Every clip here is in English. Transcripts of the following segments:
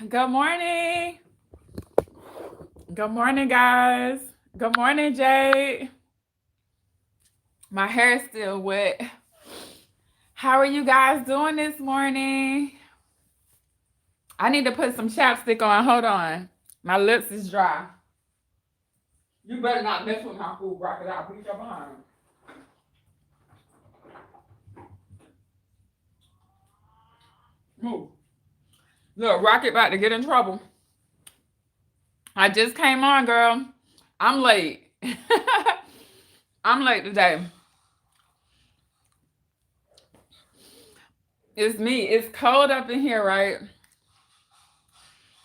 Good morning. Good morning, guys. Good morning, Jade. My hair is still wet. How are you guys doing this morning? I need to put some chapstick on. Hold on. My lips is dry. You better not mess with my food, Rocket. I'll beat your behind. Move. Look, Rocket about to get in trouble. I just came on, girl. I'm late. I'm late today. It's me. It's cold up in here, right?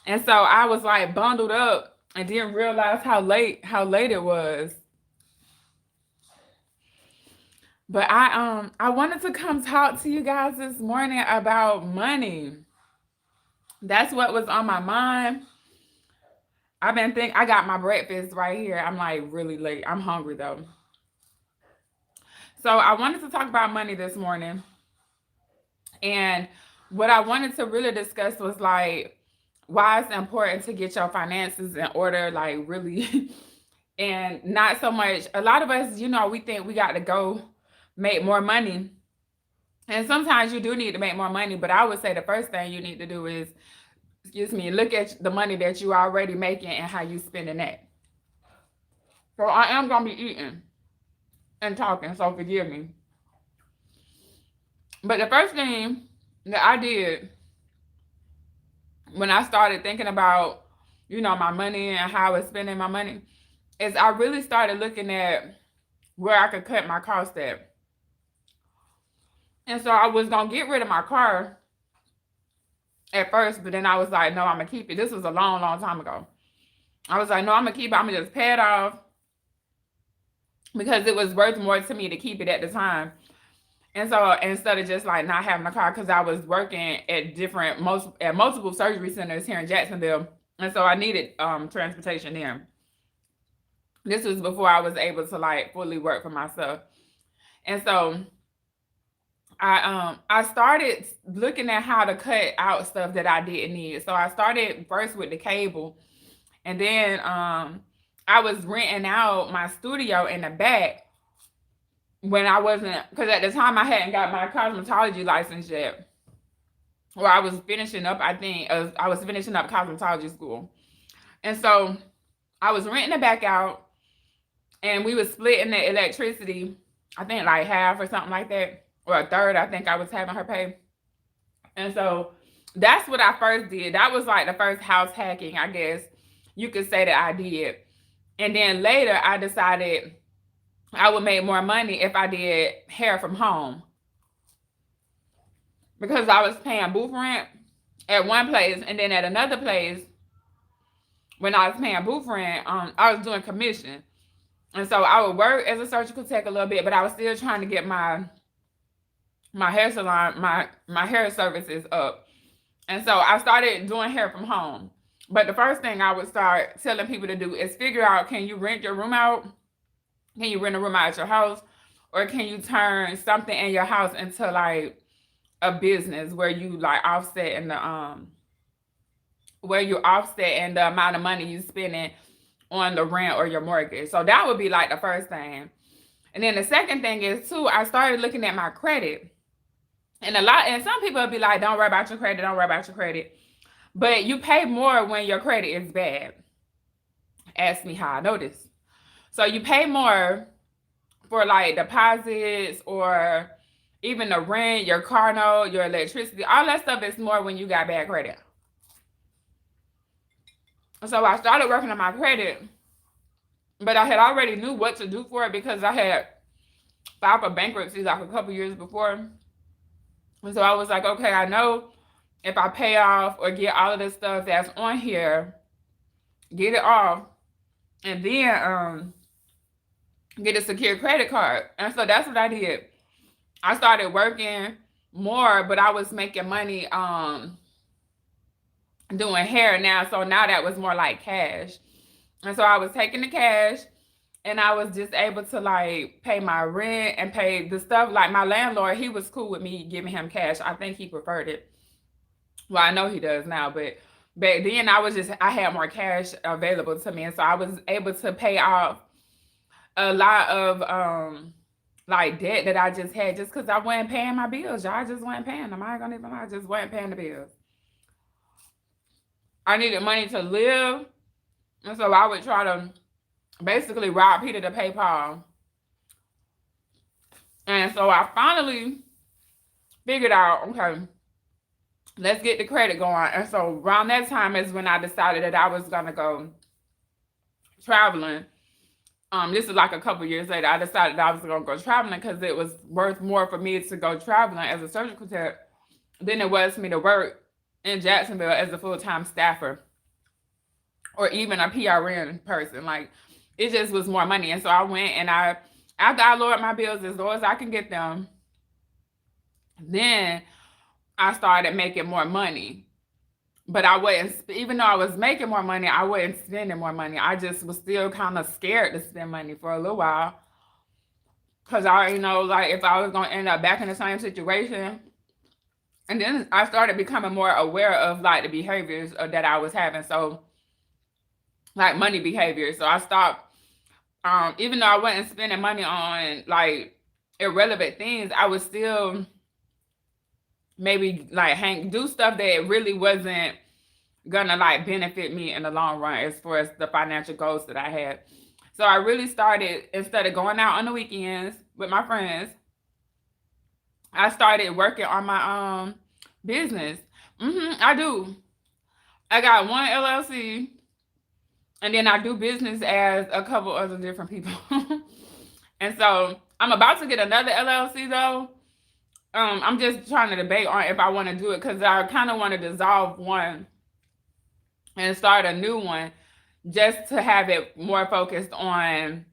And so I was like bundled up and didn't realize how late it was. But I wanted to come talk to you guys this morning about money. That's what was on my mind. I got my breakfast right here. I'm like really late. I'm hungry though. So I wanted to talk about money this morning. And what I wanted to really discuss was like why it's important to get your finances in order, like really. And not so much, a lot of us, we think we got to go make more money. And sometimes you do need to make more money, but I would say the first thing you need to do is, look at the money that you already making and how you spending that. So I am going to be eating and talking, so forgive me. But the first thing that I did when I started thinking about, my money and how I was spending my money is I really started looking at where I could cut my cost at. And so I was going to get rid of my car at first, but then I was like, no, I'm going to keep it. This was a long, long time ago. I was like, no, I'm going to keep it. I'm going to just pay it off because it was worth more to me to keep it at the time. And so instead of just like not having a car, because I was working at multiple surgery centers here in Jacksonville. And so I needed transportation there. This was before I was able to like fully work for myself. And so I started looking at how to cut out stuff that I didn't need. So I started first with the cable, and then I was renting out my studio in the back when I wasn't, because at the time I hadn't got my cosmetology license yet. Or I was finishing up, I was finishing up cosmetology school. And so I was renting it back out, and we was splitting the electricity, I think like half or something like that. Or a third, I think I was having her pay. And so that's what I first did. That was like the first house hacking, I guess you could say that I did. And then later I decided I would make more money if I did hair from home. Because I was paying booth rent at one place, and then at another place, when I was paying booth rent, I was doing commission. And so I would work as a surgical tech a little bit, but I was still trying to get my hair salon, my hair services up. And so I started doing hair from home. But the first thing I would start telling people to do is figure out, can you rent your room out? Can you rent a room out at your house? Or can you turn something in your house into like a business where you like offset in the where you offset in the amount of money you spending on the rent or your mortgage. So that would be like the first thing. And then the second thing is too, I started looking at my credit. And some people will be like, don't worry about your credit, don't worry about your credit. But you pay more when your credit is bad. Ask me how I know this. So you pay more for like deposits or even the rent, your car note, your electricity. All that stuff is more when you got bad credit. So I started working on my credit, but I had already knew what to do for it because I had filed for bankruptcy like a couple years before. And so I was like, okay, I know if I pay off or get all of this stuff that's on here, get it off, and then get a secure credit card. And so that's what I did. I started working more, but I was making money doing hair now. So now that was more like cash. And so I was taking the cash, and I was just able to like pay my rent and pay the stuff. Like my landlord, he was cool with me giving him cash. I think he preferred it. Well, I know he does now, but back then I had more cash available to me, and so I was able to pay off a lot of like debt that I just had just because I wasn't paying my bills. Y'all, I just wasn't paying them. I ain't gonna even lie, I just wasn't paying the bills. I needed money to live, and so I would try to basically rob Peter to pay Paul. And so I finally figured out, okay, let's get the credit going. And so around that time is when I decided that I was gonna go traveling. This is like a couple years later. I decided I was gonna go traveling because it was worth more for me to go traveling as a surgical tech than it was for me to work in Jacksonville as a full-time staffer or even a PRN person. Like, it just was more money. And so I went and after I lowered my bills as low as I can get them, then I started making more money. But I wasn't, even though I was making more money, I wasn't spending more money. I just was still kind of scared to spend money for a little while. Because I already know, like, if I was going to end up back in the same situation. And then I started becoming more aware of, like, the behaviors that I was having. So, like, money behavior. So I stopped, even though I wasn't spending money on, like, irrelevant things, I was still maybe like do stuff that really wasn't gonna like benefit me in the long run as far as the financial goals that I had. So I really started, instead of going out on the weekends with my friends, I started working on my business. I do. I got one LLC, and then I do business as a couple other different people. And so I'm about to get another LLC though. I'm just trying to debate on if I want to do it because I kind of want to dissolve one and start a new one just to have it more focused on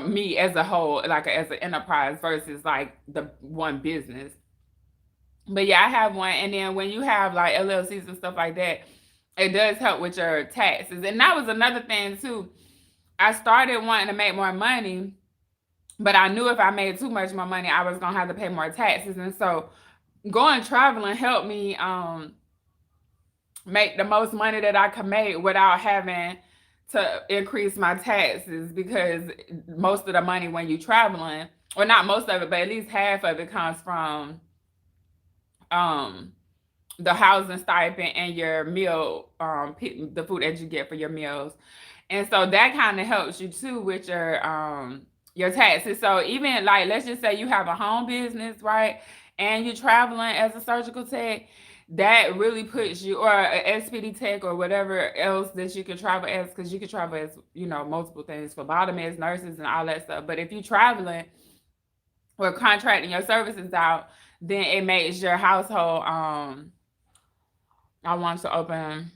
me as a whole, like as an enterprise versus like the one business. But yeah, I have one. And then when you have like LLCs and stuff like that, it does help with your taxes. And that was another thing too. I started wanting to make more money, but I knew if I made too much more money, I was going to have to pay more taxes. And so going traveling helped me make the most money that I could make without having to increase my taxes, because most of the money when you're traveling, or not most of it, but at least half of it comes from the housing stipend and your meal, the food that you get for your meals. And so that kind of helps you too with your taxes. So even like, let's just say you have a home business, right? And you're traveling as a surgical tech, that really puts you, or a SPD tech or whatever else that you can travel as, because you can travel as, you know, multiple things, phlebotomists, nurses, and all that stuff. But if you're traveling or contracting your services out, then it makes your household, I want to open,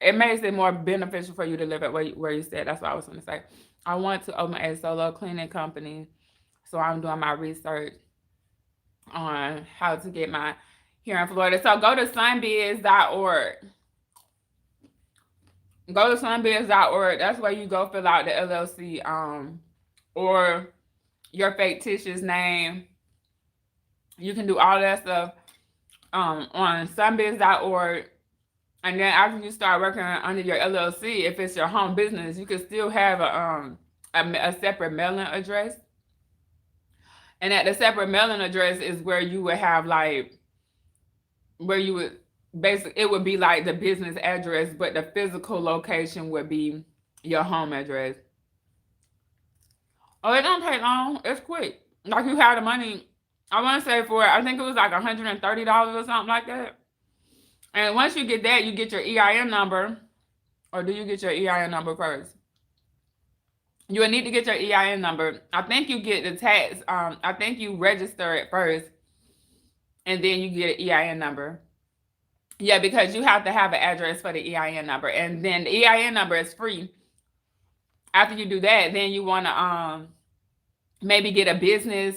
it makes it more beneficial for you to live at where you said. That's what I was going to say. I want to open a solo cleaning company. So I'm doing my research on how to get my here in Florida. So go to sunbiz.org. Go to sunbiz.org. That's where you go fill out the LLC or your fictitious name. You can do all that stuff on sunbiz.org. And then after you start working under your LLC, if it's your home business, you can still have a separate mailing address. And at the separate mailing address is where you would have like, where you would basically, it would be like the business address, but the physical location would be your home address. Oh, it don't take long. It's quick. Like, you have the money, I want to say I think it was like $130 or something like that. And once you get that, you get your EIN number. Or do you get your EIN number first? You will need to get your EIN number. I think you get the tax. I think you register it first, and then you get an EIN number. Yeah, because you have to have an address for the EIN number, and then the EIN number is free. After you do that, then you want to maybe get a business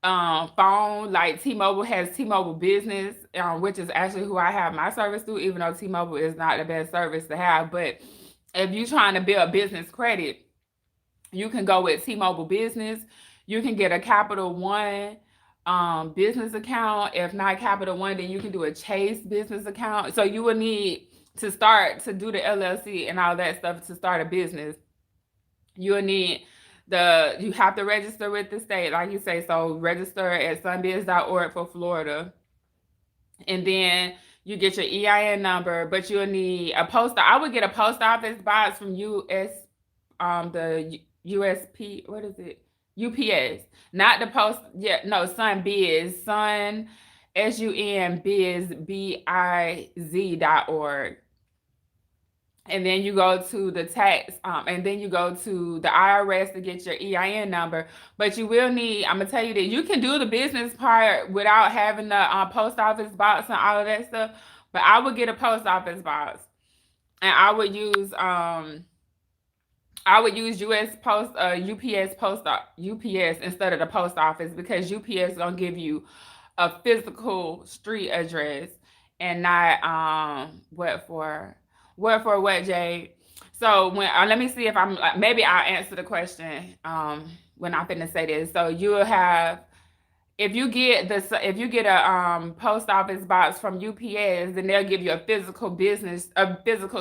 phone. Like T-Mobile has T-Mobile Business, which is actually who I have my service through, even though T-Mobile is not the best service to have. But if you're trying to build business credit, you can go with T-Mobile Business. You can get a Capital One business account. If not Capital One, then you can do a Chase business account. So you will need to start to do the LLC and all that stuff to start a business, you'll need you have to register with the state, like you say. So register at sunbiz.org for Florida. And then you get your EIN number, but you'll need I would get a post office box from the USP, what is it? UPS. Not the post, yeah, no, Sunbiz, SUNBIZ.org. And then you go to the tax, and then you go to the IRS to get your EIN number. But you will need, I'm gonna tell you that you can do the business part without having the post office box and all of that stuff. But I would get a post office box, and I would use UPS instead of the post office, because UPS is gonna give you a physical street address and not what, Jade. So when let me see if I'm maybe I'll answer the question when I'm finna say this. So you will have, if you get a post office box from UPS, then they'll give you a physical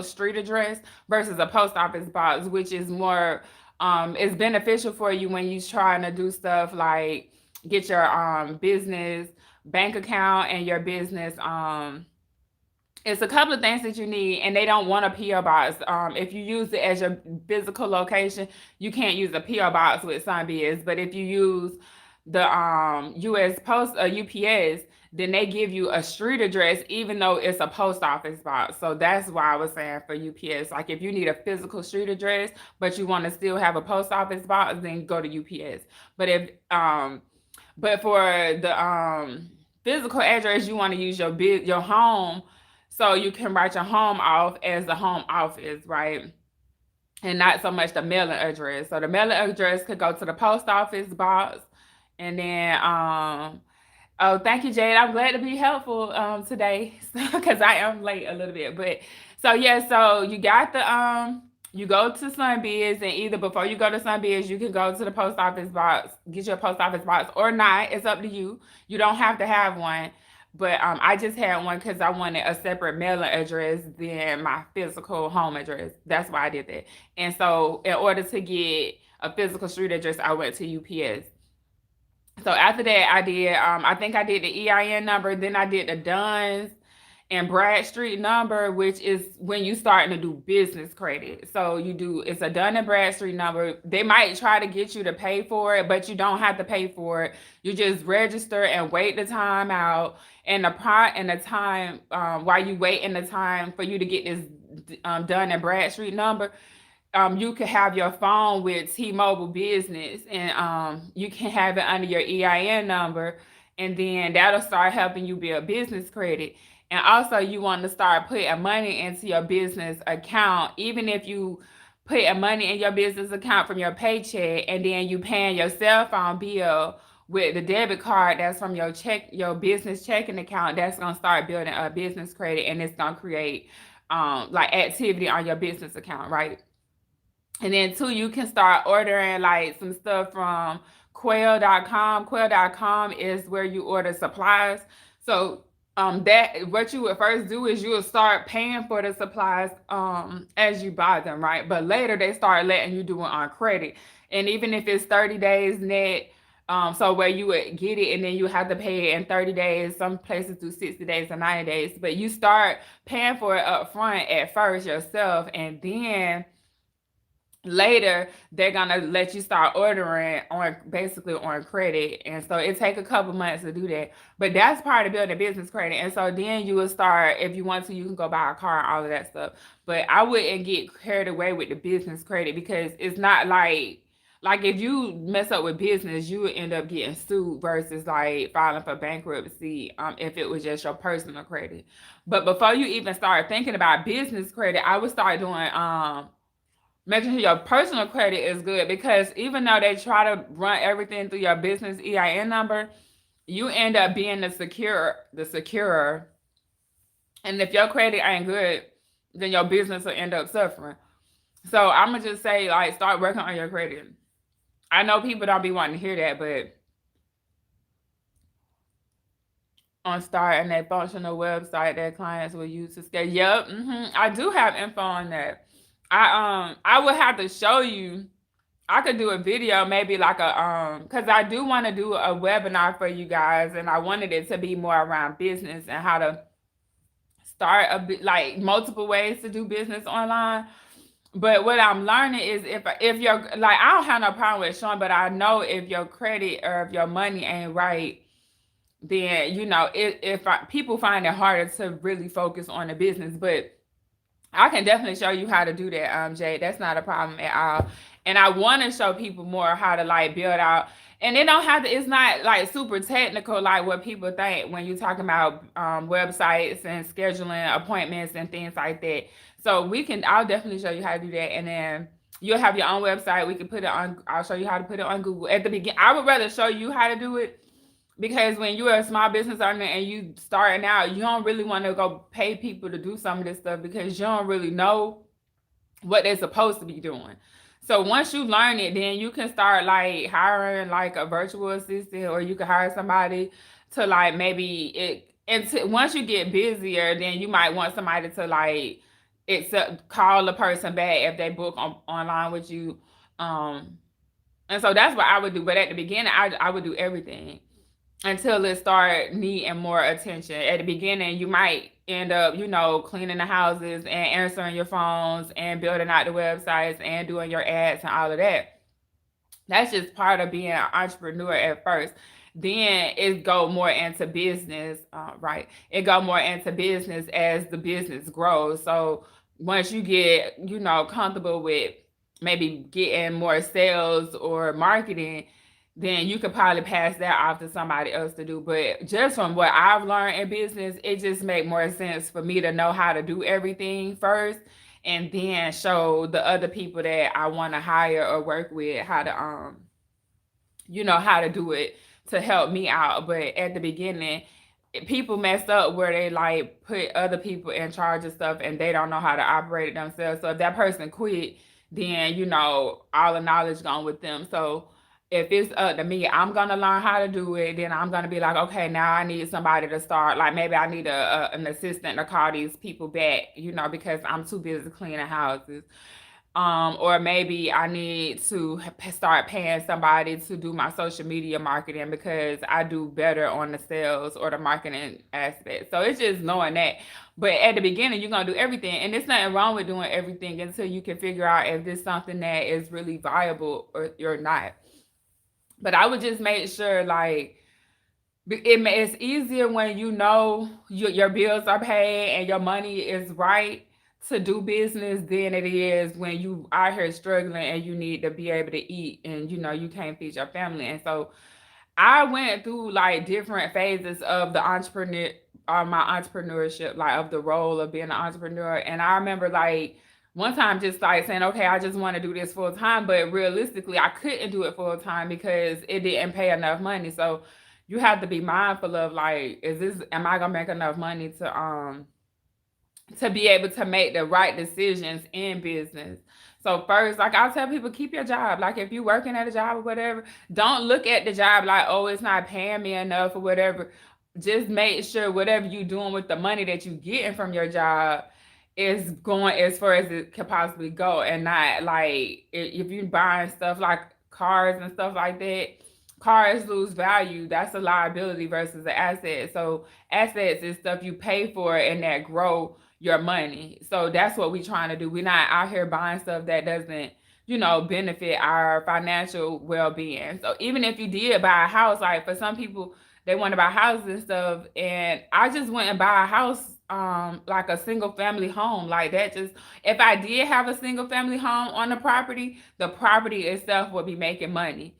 street address versus a post office box, which is more is beneficial for you when you're trying to do stuff like get your business bank account and your business it's a couple of things that you need, and they don't want a PO box. If you use it as your physical location, you can't use a PO box with Sunbiz. But if you use the US Post UPS, then they give you a street address, even though it's a post office box. So that's why I was saying for UPS. Like if you need a physical street address, but you want to still have a post office box, then go to UPS. But for the physical address, you want to use your home. So you can write your home off as the home office, right? And not so much the mailing address. So the mailing address could go to the post office box. And then, oh, thank you, Jade. I'm glad to be helpful today, because I am late a little bit. But so yeah, so you got you go to Sunbiz, and either before you go to Sunbiz, you can go to the post office box, get your post office box, or not. It's up to you. You don't have to have one. But I just had one because I wanted a separate mailing address than my physical home address. That's why I did that. And so in order to get a physical street address, I went to UPS. So after that, I think I did the EIN number, then I did the Duns and Bradstreet number, which is when you starting to do business credit. So it's a Dun and Bradstreet number. They might try to get you to pay for it, but you don't have to pay for it. You just register and wait the time out. And the time while you wait in the time for you to get this Dun and Bradstreet number, you can have your phone with T-Mobile Business, and you can have it under your EIN number, and then that'll start helping you build business credit. And also, you want to start putting money into your business account, even if you put money in your business account from your paycheck, and then you paying your cell phone bill with the debit card that's from your business checking account. That's gonna start building a business credit, and it's gonna create like activity on your business account, right? And then too, you can start ordering like some stuff from Quail.com. Quail.com is where you order supplies. So that what you would first do is you would start paying for the supplies as you buy them, right? But later they start letting you do it on credit. And even if it's 30 days net, so where you would get it and then you have to pay it in 30 days, some places do 60 days or 90 days, but you start paying for it up front at first yourself, and then later they're gonna let you start ordering basically on credit. And so it take a couple months to do that, but that's part of building business credit. And so then you will start, if you want to, you can go buy a car and all of that stuff. But I wouldn't get carried away with the business credit, because it's not like if you mess up with business, you would end up getting sued versus like filing for bankruptcy if it was just your personal credit. But before you even start thinking about business credit, I would start doing making sure your personal credit is good, because even though they try to run everything through your business EIN number, you end up being the securer. And if your credit ain't good, then your business will end up suffering. So I'm gonna just say, like, start working on your credit. I know people don't be wanting to hear that, but on starting a functional website that clients will use to scale. Yep, I do have info on that. I would have to show you. I could do a video, maybe like a because I do want to do a webinar for you guys, and I wanted it to be more around business and how to start a bit like multiple ways to do business online. But what I'm learning is if you're like, I don't have no problem with showing, but I know if your credit or if your money ain't right, then if people find it harder to really focus on the business. But I can definitely show you how to do that, Jay. That's not a problem at all. And I want to show people more how to like build out. And it don't have to. It's not like super technical like what people think when you're talking about websites and scheduling appointments and things like that. So we can. I'll definitely show you how to do that, and then you'll have your own website. We can put it on. I'll show you how to put it on Google at the beginning. I would rather show you how to do it because when you're a small business owner and you starting out, you don't really want to go pay people to do some of this stuff because you don't really know what they're supposed to be doing. So once you learn it, then you can start like hiring like a virtual assistant, or you can hire somebody to like maybe it. And once you get busier, then you might want somebody to like call the person back if they book online with you. Um, and so that's what I would do. But at the beginning, I would do everything until it start needing more attention. At the beginning, you might end up, cleaning the houses and answering your phones and building out the websites and doing your ads and all of that. That's just part of being an entrepreneur at first. Then it go more into business, right? It go more into business as the business grows. So once you get, comfortable with maybe getting more sales or marketing, then you could probably pass that off to somebody else to do. But just from what I've learned in business, it just make more sense for me to know how to do everything first and then show the other people that I want to hire or work with how to how to do it to help me out. But at the beginning, people mess up where they like put other people in charge of stuff and they don't know how to operate it themselves. So if that person quit, then all the knowledge gone with them. So if it's up to me, I'm gonna learn how to do it. Then I'm gonna be like, okay, now I need somebody to start. Like maybe I need an assistant to call these people back, because I'm too busy cleaning houses. Or maybe I need to start paying somebody to do my social media marketing because I do better on the sales or the marketing aspect. So it's just knowing that. But at the beginning, you're gonna do everything, and there's nothing wrong with doing everything until you can figure out if this is something that is really viable or you're not. But I would just make sure like it's easier when your bills are paid and your money is right to do business than it is when you out here struggling and you need to be able to eat and you can't feed your family. And so I went through like different phases of my entrepreneurship, like of the role of being an entrepreneur. And I remember like one time just like saying, okay, I just want to do this full time, but realistically I couldn't do it full time because it didn't pay enough money. So you have to be mindful of like, am I gonna make enough money to be able to make the right decisions in business. So first, like I'll tell people, keep your job. Like if you're working at a job or whatever, don't look at the job like, oh, it's not paying me enough or whatever. Just make sure whatever you're doing with the money that you're getting from your job is going as far as it could possibly go, and not like if you're buying stuff like cars and stuff like that. Cars lose value. That's a liability versus an asset. So assets is stuff you pay for and that grow your money. So that's what we're trying to do. We're not out here buying stuff that doesn't, benefit our financial well-being. So even if you did buy a house, like for some people, they want to buy houses and stuff, and I just went and buy a house, like a single family home. Like that, just if I did have a single family home on the property itself would be making money.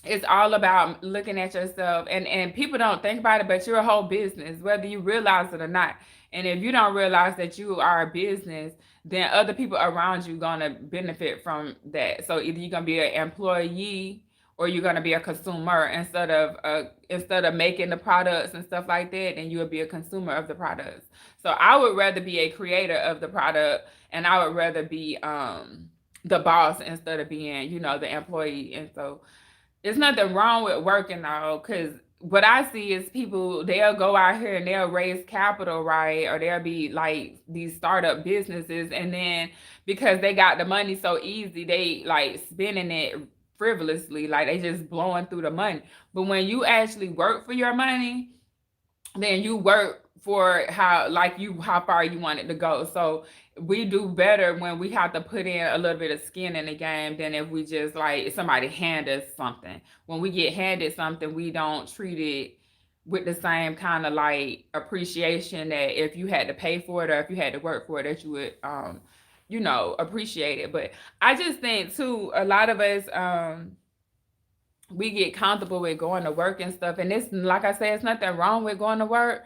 It's all about looking at yourself, and people don't think about it, but you're a whole business whether you realize it or not. And if you don't realize that you are a business, then other people around you gonna benefit from that. So either you're gonna be an employee or you're gonna be a consumer. Instead of making the products and stuff like that, then you'll be a consumer of the products. So I would rather be a creator of the product, and I would rather be the boss instead of being the employee. And so there's nothing wrong with working though, because what I see is people, they'll go out here and they'll raise capital, right? Or they'll be like these startup businesses, and then because they got the money so easy, they like spending it frivolously, like they just blowing through the money. But when you actually work for your money, then you work for how far you want it to go. So we do better when we have to put in a little bit of skin in the game than if we just like somebody hand us something. When we get handed something, we don't treat it with the same kind of like appreciation that if you had to pay for it or if you had to work for it, that you would appreciate it. But I just think too, a lot of us we get comfortable with going to work and stuff. And it's like I said, it's nothing wrong with going to work,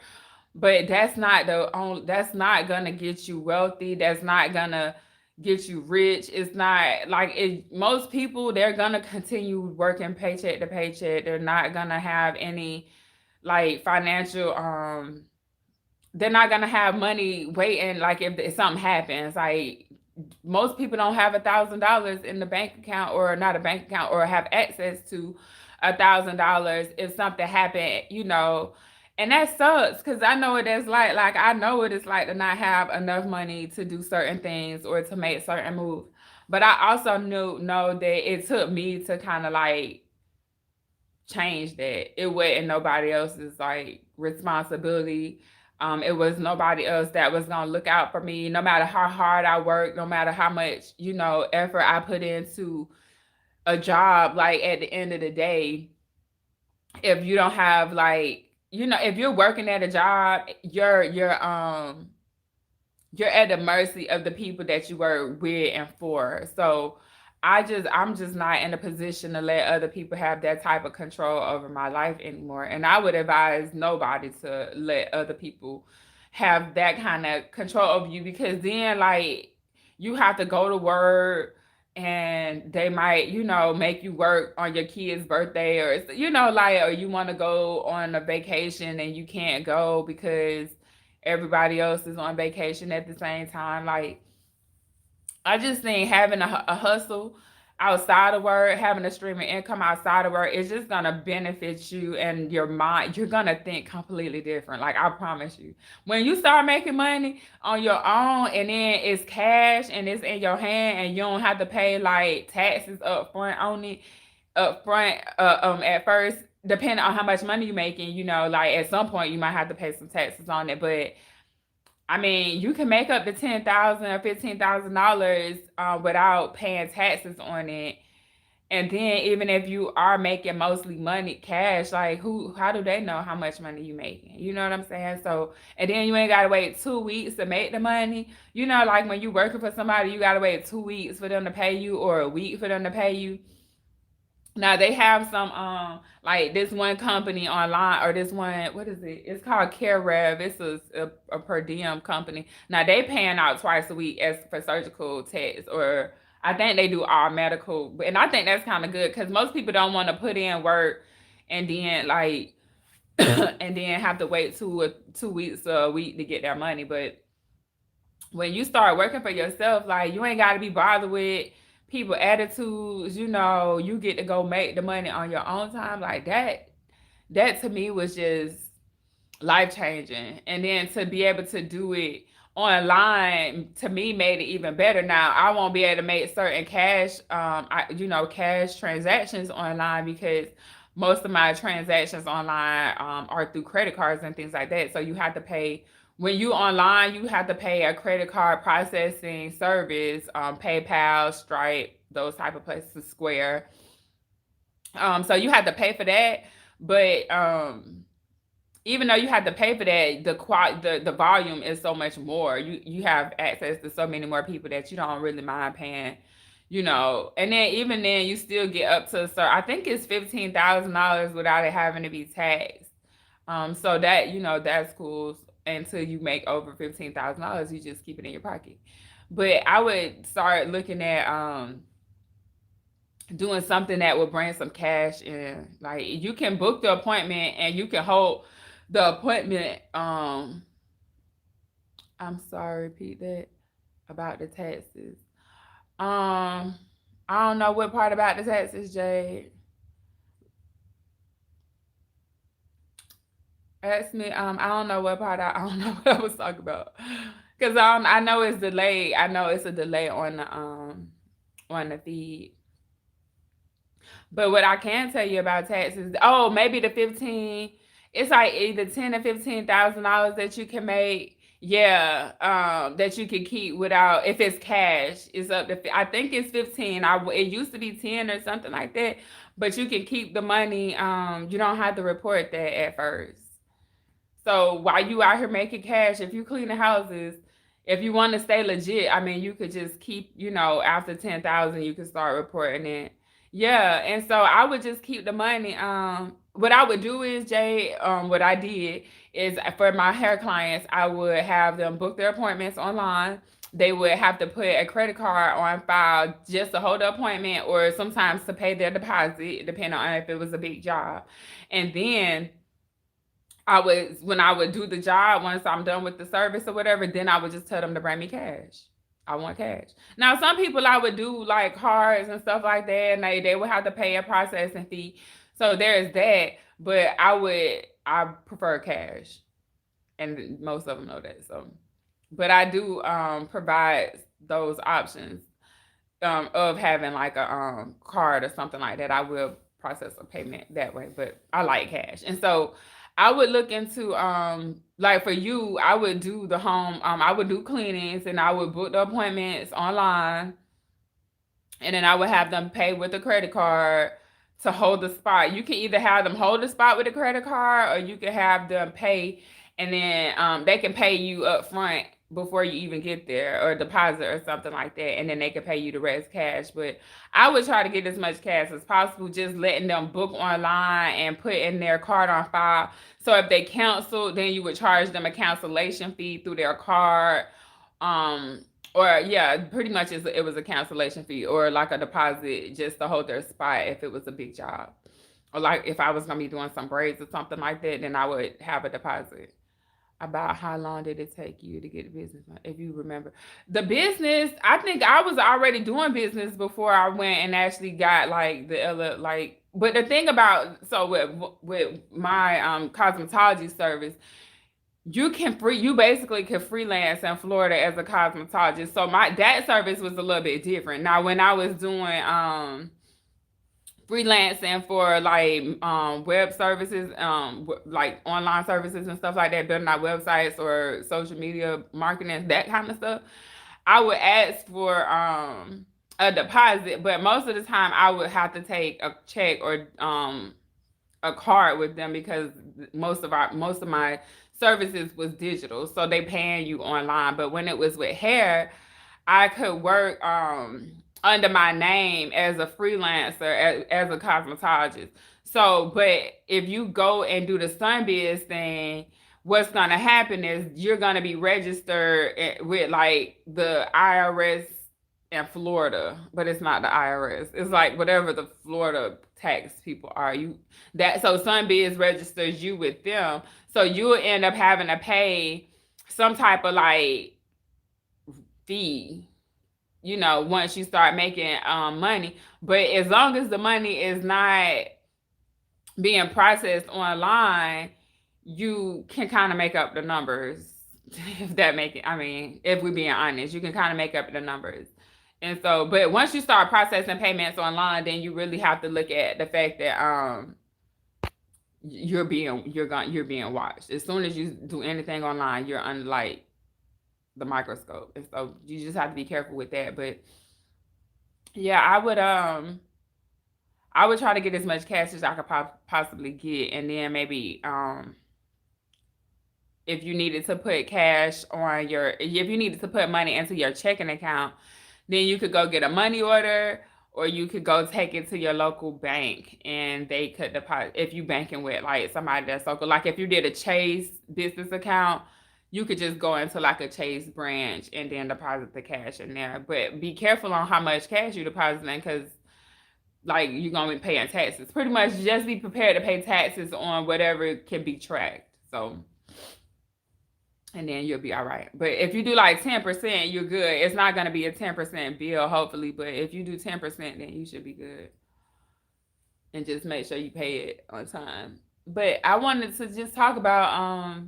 but that's not gonna get you wealthy. That's not gonna get you rich. It's not like most people, they're gonna continue working paycheck to paycheck. They're not gonna have any like financial they're not gonna have money waiting like if something happens. Like most people don't have $1,000 in the bank account, or not a bank account, or have access to $1,000 if something happened, and that sucks because I know what it's like. Like I know what it's like to not have enough money to do certain things or to make certain moves. But I also know that it took me to kind of like change that. It wasn't nobody else's like responsibility. It was nobody else that was gonna look out for me, no matter how hard I worked, no matter how much, effort I put into a job. Like at the end of the day, if you don't have like, if you're working at a job, you're at the mercy of the people that you work with and for. So I'm just not in a position to let other people have that type of control over my life anymore. And I would advise nobody to let other people have that kind of control over you, because then like you have to go to work and they might, make you work on your kid's birthday, or like, or you want to go on a vacation and you can't go because everybody else is on vacation at the same time. Like, I just think having a hustle outside of work, having a stream of income outside of work, is just gonna benefit you and your mind. You're gonna think completely different. Like I promise you, when you start making money on your own, and then it's cash and it's in your hand, and you don't have to pay like taxes up front on it, at first, depending on how much money you're making. Like at some point you might have to pay some taxes on it, but I mean, you can make up to $10,000 or $15,000 without paying taxes on it. And then even if you are making mostly money cash, like how do they know how much money you making? You know what I'm saying? So, and then you ain't gotta wait 2 weeks to make the money. Like when you working for somebody, you gotta wait 2 weeks for them to pay you, or a week for them to pay you. Now they have some like this one company online, or this one, what is it? It's called CareRev. It's a per diem company. Now they paying out twice a week as for surgical tests, or I think they do all medical. And I think that's kind of good because most people don't want to put in work and then like and then have to wait 2 weeks or a week to get their money. But when you start working for yourself, like you ain't got to be bothered with people attitudes. You get to go make the money on your own time. Like that to me was just life changing. And then to be able to do it online, to me, made it even better. Now I won't be able to make certain cash transactions online, because most of my transactions online are through credit cards and things like that. So you have to pay when you online. You have to pay a credit card processing service, PayPal, Stripe, those type of places, Square. So you have to pay for that, but even though you have to pay for that, the volume is so much more. You have access to so many more people that you don't really mind paying, And then even then, you still get up to I think it's $15,000 without it having to be taxed. So that's cool until you make over $15,000. You just keep it in your pocket. But I would start looking at doing something that would bring some cash in. Like you can book the appointment and you can hold the appointment. I'm sorry, repeat that about the taxes. I don't know what part about the taxes, Jade. Ask me. I don't know what part. I don't know what I was talking about. Cause I know it's delayed. I know it's a delay on the feed. But what I can tell you about taxes, oh, maybe the 15, it's like either 10 to 15,000 dollars that you can make. Yeah, that you can keep without, if it's cash, it's up to, I think it's 15. It used to be 10 or something like that, but you can keep the money. You don't have to report that at first. So while you out here making cash, if you clean the houses, if you want to stay legit, I mean, you could just keep, after 10,000, you can start reporting it. Yeah, and so I would just keep the money. What I would do is, Jay, what I did is for my hair clients, I would have them book their appointments online. They would have to put a credit card on file just to hold the appointment, or sometimes to pay their deposit, depending on if it was a big job. And then when I would do the job, once I'm done with the service or whatever, then I would just tell them to bring me cash. I want cash. Now, some people I would do like cards and stuff like that, and they would have to pay a processing fee. So there's that. But I prefer cash, and most of them know that. So, but I do provide those options of having like a card or something like that. I will process a payment that way, but I like cash. And so I would look into like for you, I would do the home, I would do cleanings and I would book the appointments online, and then I would have them pay with a credit card to hold the spot. You can either have them hold the spot with a credit card, or you can have them pay, and then they can pay you up front before you even get there, or deposit or something like that, and then they can pay you the rest cash. But I would try to get as much cash as possible, just letting them book online and put in their card on file. So if they cancel, then you would charge them a cancellation fee through their card. Um, or yeah, pretty much it was a cancellation fee, or like a deposit just to hold their spot if it was a big job. Or like if I was gonna be doing some braids or something like that, then I would have a deposit. About how long did it take you to get the business? If you remember the business, I think I was already doing business before I went and actually got like the other like. But the thing about, so with my cosmetology service, you basically can freelance in Florida as a cosmetologist. So that service was a little bit different. Now when I was doing freelancing for like web services, like online services and stuff like that, building out websites or social media marketing, that kind of stuff, I would ask for a deposit, but most of the time I would have to take a check or a card with them, because most of my services was digital, so they paying you online. But when it was with hair, I could work under my name as a freelancer, as a cosmetologist. So, but if you go and do the Sunbiz thing, what's gonna happen is you're gonna be registered with like the IRS in Florida, but it's not the IRS. It's like whatever the Florida tax people are. So Sunbiz registers you with them. So you'll end up having to pay some type of like fee, once you start making money. But as long as the money is not being processed online, you can kind of make up the numbers. If that make it, I mean, if we're being honest, you can kind of make up the numbers. And so, but once you start processing payments online, then you really have to look at the fact that you're being watched. As soon as you do anything online, you're under like the microscope. And so you just have to be careful with that. But yeah, I would try to get as much cash as I could possibly get, and then maybe if you needed to put if you needed to put money into your checking account, then you could go get a money order, or you could go take it to your local bank and they could deposit. If you banking with like somebody that's local, like if you did a Chase business account, you could just go into like a Chase branch and then deposit the cash in there. But be careful on how much cash you deposit in, because like you're gonna be paying taxes. Pretty much just be prepared to pay taxes on whatever can be tracked. So, and then you'll be all right. But if you do like 10%, you're good. It's not gonna be a 10% bill, hopefully. But if you do 10%, then you should be good. And just make sure you pay it on time. But I wanted to just talk about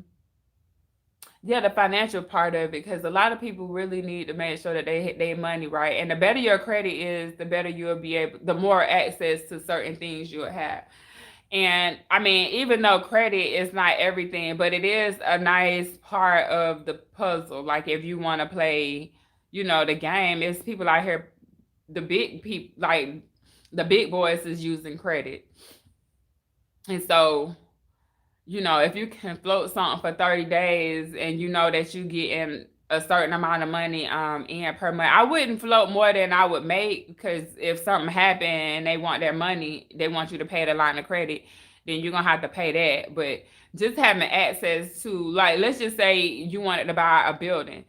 yeah, the financial part of it, because a lot of people really need to make sure that they hit their money right. And the better your credit is, the better you'll be able, the more access to certain things you'll have. And I mean, even though credit is not everything, but it is a nice part of the puzzle. Like if you want to play, the game, it's people out here, the big people, like the big boys is using credit. And so, if you can float something for 30 days and you know that you get in a certain amount of money in per month, I wouldn't float more than I would make, because if something happened and they want their money, they want you to pay the line of credit, then you're gonna have to pay that. But just having access to, like, let's just say you wanted to buy a building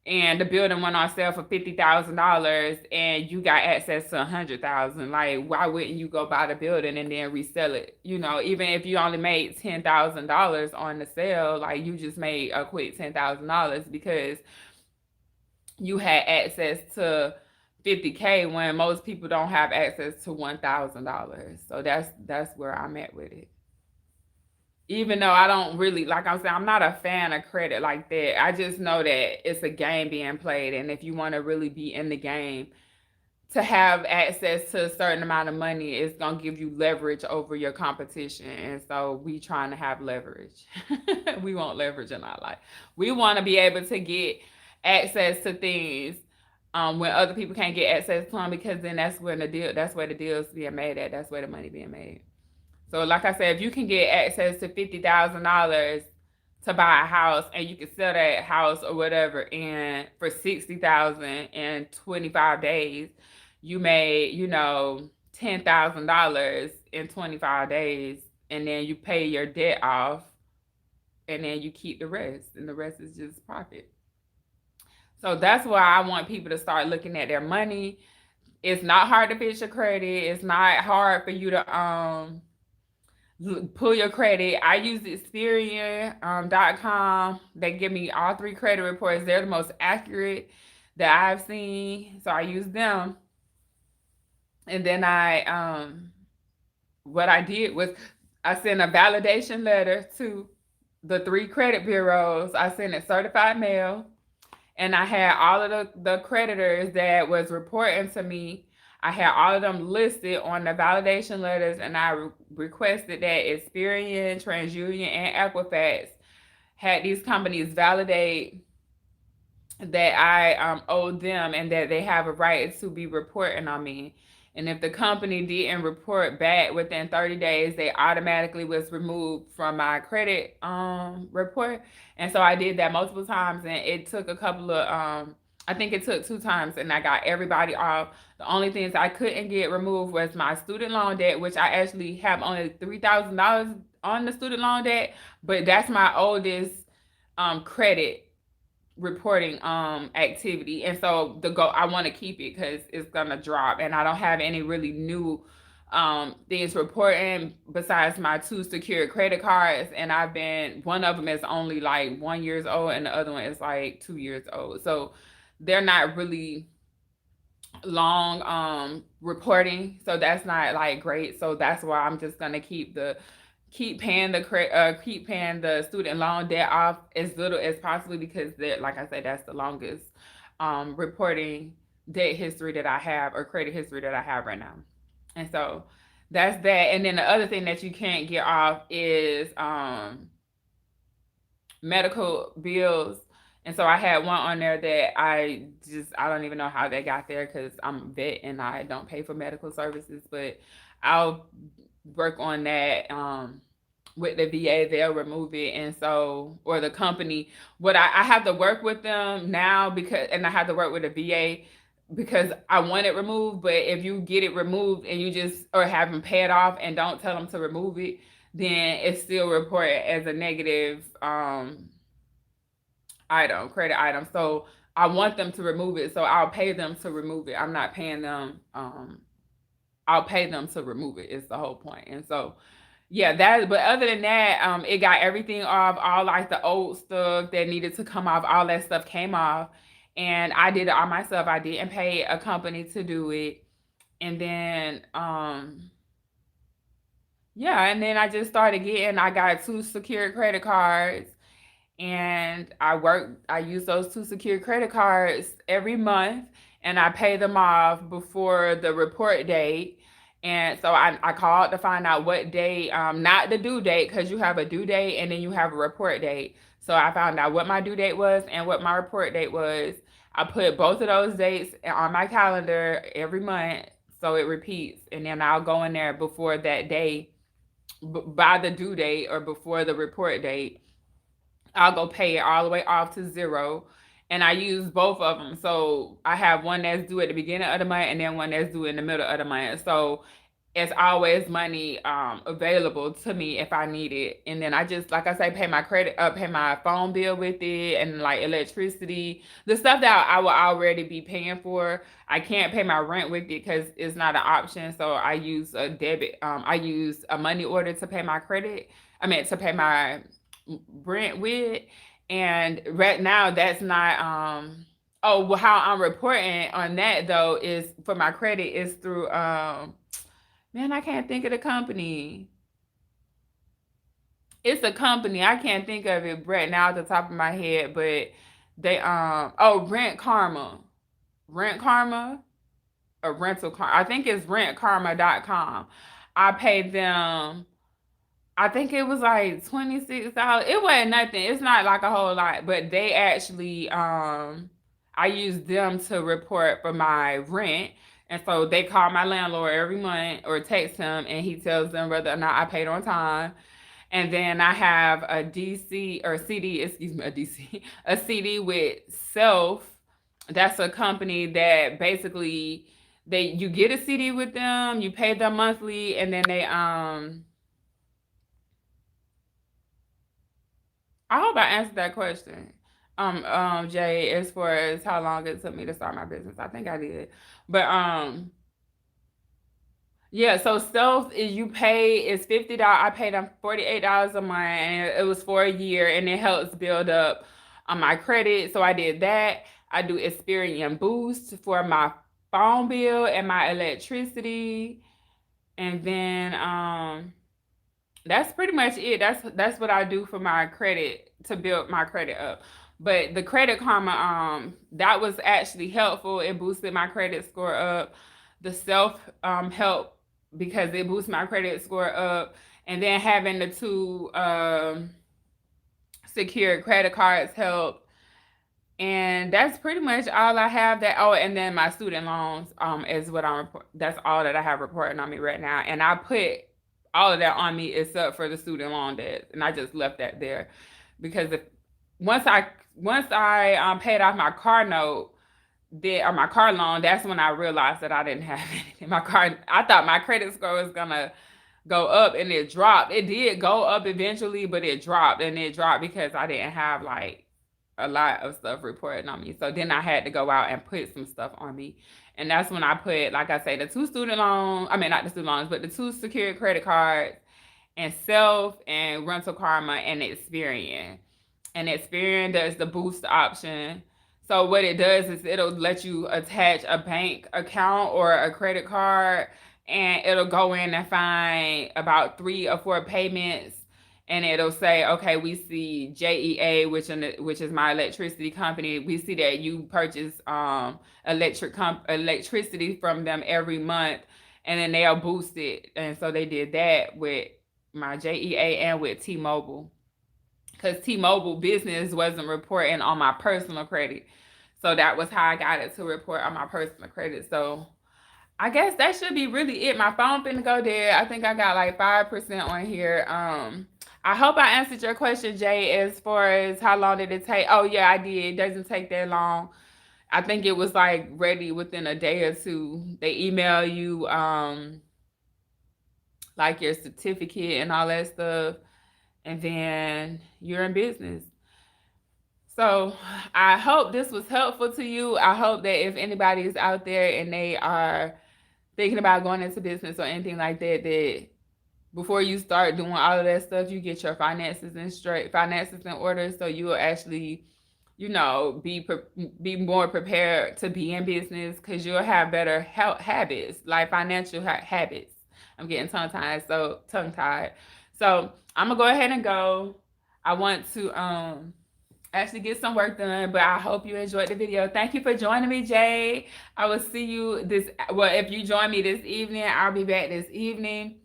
and the building went on sale for $50,000 and you got access to 100,000. Like, why wouldn't you go buy the building and then resell it? Even if you only made $10,000 on the sale, like you just made a quick $10,000 because you had access to 50K when most people don't have access to $1,000. So that's where I'm at with it. Even though I don't really, like I'm saying, I'm not a fan of credit like that. I just know that it's a game being played, and if you want to really be in the game, to have access to a certain amount of money is gonna give you leverage over your competition. And so we trying to have leverage. We want leverage in our life. We want to be able to get access to things when other people can't get access to them, because then that's where the deals being made at. That's where the money being made. So, like I said, if you can get access to $50,000 to buy a house, and you can sell that house or whatever, and for 60,000 in 25 days, you made $10,000 in 25 days, and then you pay your debt off, and then you keep the rest, and the rest is just profit. So that's why I want people to start looking at their money. It's not hard to fix your credit. It's not hard for you to pull your credit. I use Experian.com. They give me all three credit reports. They're the most accurate that I've seen. So I use them. And then what I did was I sent a validation letter to the three credit bureaus. I sent it certified mail, and I had all of the creditors that was reporting to me. I had all of them listed on the validation letters, and I requested that Experian, TransUnion, and Equifax had these companies validate that I owed them and that they have a right to be reporting on me. And if the company didn't report back within 30 days, they automatically was removed from my credit report. And so I did that multiple times, and it took a couple of I think it took 2 times, and I got everybody off. The only things I couldn't get removed was my student loan debt, which I actually have only $3,000 on the student loan debt, but that's my oldest credit reporting activity. And so I want to keep it because it's gonna drop, and I don't have any really new things reporting besides my two secured credit cards. And one of them is only like 1 year old, and the other one is like 2 years old, so they're not really long reporting, so that's not like great. So that's why I'm just gonna keep paying the student loan debt off as little as possibly, because that, like I said, that's the longest reporting debt history that I have, or credit history that I have right now. And so that's that. And then the other thing that you can't get off is medical bills. And so I had one on there that I don't even know how they got there, because I'm a vet and I don't pay for medical services, but I'll work on that with the VA. They'll remove it. And so, or the company, I have to work with them now, and I have to work with the VA because I want it removed. But if you get it removed and you just, or have them pay it off and don't tell them to remove it, then it's still reported as a negative credit item. So I want them to remove it, so I'll pay them to remove it. I'm not paying them. I'll pay them to remove it. Is the whole point. And so, yeah, but other than that, it got everything off. All like the old stuff that needed to come off, all that stuff came off, and I did it all myself. I didn't pay a company to do it. And then yeah, and then I got two secured credit cards, and I use those two secured credit cards every month, and I pay them off before the report date. And so I called to find out what day, not the due date, because you have a due date and then you have a report date. So I found out what my due date was and what my report date was. I put both of those dates on my calendar every month so it repeats, and then I'll go in there before that day, by the due date or before the report date. I'll go pay it all the way off to zero. And I use both of them. So I have one that's due at the beginning of the month and then one that's due in the middle of the month. So it's always money available to me if I need it. And then I just, like I say, pay my phone bill with it, and like electricity, the stuff that I will already be paying for. I can't pay my rent with it because it's not an option. So I use a debit. I use a money order to pay my credit. I mean, to pay my rent with. And right now, that's not. Oh, well, how I'm reporting on that though is for my credit is through man, I can't think of the company. It's a company. I can't think of it right now at the top of my head, but they oh, Rent Karma. Rent Karma or Rental Karma. I think it's rentkarma.com. I paid them, I think it was like $26. It wasn't nothing. It's not like a whole lot, but they actually I used them to report for my rent. And so they call my landlord every month or text him, and he tells them whether or not I paid on time. And then I have a DC or CD, excuse me, a DC, a CD with Self. That's a company that basically you get a CD with them, you pay them monthly, and then I hope I answered that question. Jay, as far as how long it took me to start my business. I think I did. But yeah, so Self is you pay is $50. I paid them $48 a month, and it was for a year, and it helps build up on my credit. So I did that. I do Experian Boost for my phone bill and my electricity. And then that's pretty much it. That's what I do for my credit to build my credit up. But the Credit Karma, that was actually helpful. It boosted my credit score up. The Self help because it boosts my credit score up. And then having the two secured credit cards help. And that's pretty much all I have. That oh, and then my student loans is what I'm report. That's all that I have reporting on me right now. And I put all of that on me except for the student loan debt, and I just left that there because if once I paid off my car note, or my car loan, that's when I realized that I didn't have anything. My car, I thought my credit score was gonna go up, and it dropped. It did go up eventually, but it dropped, and it dropped because I didn't have like a lot of stuff reported on me. So then I had to go out and put some stuff on me. And that's when I put, like I say, the two student loans, I mean, not the student loans, but the two secured credit cards, and Self and Rental Karma and Experian. And Experian does the boost option. So what it does is it'll let you attach a bank account or a credit card, and it'll go in and find about 3 or 4 payments, and it'll say, okay, we see JEA, which is my electricity company. We see that you purchase electricity from them every month, and then they'll boost it. And so they did that with my JEA and with T-Mobile, because T-Mobile business wasn't reporting on my personal credit. So that was how I got it to report on my personal credit. So I guess that should be really it. My phone finna go dead. I think I got like 5% on here. I hope I answered your question, Jay, as far as how long did it take. Oh yeah, I did. It doesn't take that long. I think it was like ready within a day or two. They email you like your certificate and all that stuff, and then you're in business. So I hope this was helpful to you. I hope that if anybody is out there and they are thinking about going into business or anything like that, that before you start doing all of that stuff, you get your finances in order, so you will actually, be more prepared to be in business, because you'll have better health habits, like financial habits. I'm getting tongue-tied. So I'm gonna go ahead and go. I want to actually get some work done, but I hope you enjoyed the video. Thank you for joining me, Jay. I will see you if you join me this evening, I'll be back this evening.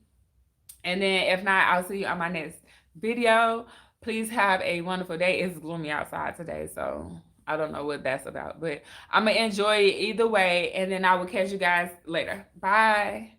And then if not, I'll see you on my next video. Please have a wonderful day. It's gloomy outside today, so I don't know what that's about, but I'm gonna enjoy it either way. And then I will catch you guys later. Bye.